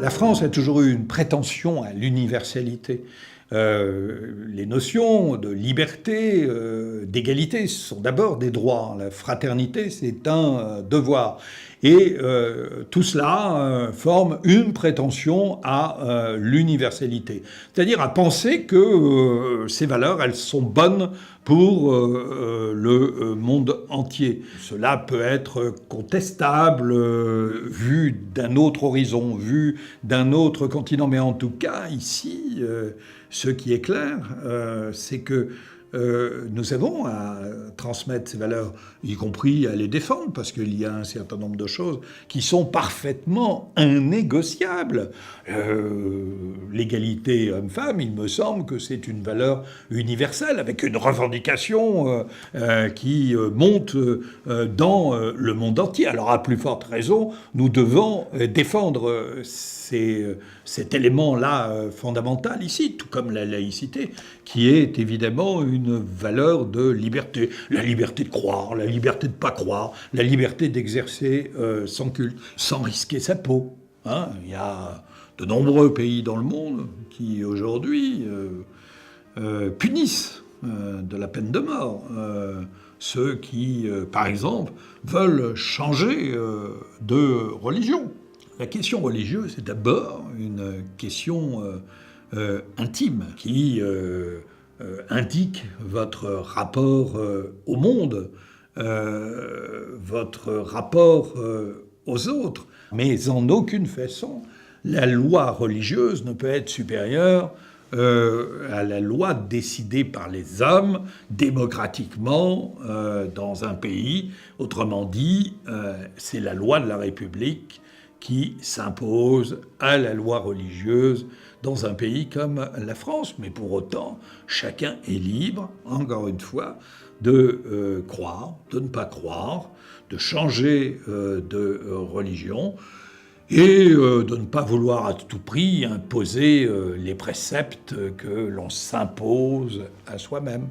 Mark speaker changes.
Speaker 1: La France a toujours eu une prétention à l'universalité. Les notions de liberté, d'égalité sont d'abord des droits. La fraternité, c'est un devoir. Et tout cela forme une prétention à l'universalité. C'est-à-dire à penser que ces valeurs, elles sont bonnes pour le monde entier. Cela peut être contestable, vu d'un autre horizon, vu d'un autre continent. Mais en tout cas, ici, ce qui est clair, c'est que nous avons à transmettre ces valeurs, y compris à les défendre, parce qu'il y a un certain nombre de choses qui sont parfaitement innégociables. L'égalité homme-femme, il me semble que c'est une valeur universelle, avec une revendication qui monte dans le monde entier. Alors à plus forte raison, nous devons défendre cet élément-là fondamental ici, tout comme la laïcité, qui est évidemment une valeur de liberté. La liberté de croire, la liberté de ne pas croire, la liberté d'exercer son culte, sans risquer sa peau. Hein, il y a de nombreux pays dans le monde qui, aujourd'hui, punissent de la peine de mort ceux qui, par exemple, veulent changer de religion. La question religieuse est d'abord une question intime qui indique votre rapport au monde, votre rapport aux autres. Mais en aucune façon, la loi religieuse ne peut être supérieure à la loi décidée par les hommes démocratiquement dans un pays. Autrement dit, c'est la loi de la République qui s'impose à la loi religieuse dans un pays comme la France. Mais pour autant, chacun est libre, encore une fois, de croire, de ne pas croire, de changer de religion et de ne pas vouloir à tout prix imposer les préceptes que l'on s'impose à soi-même.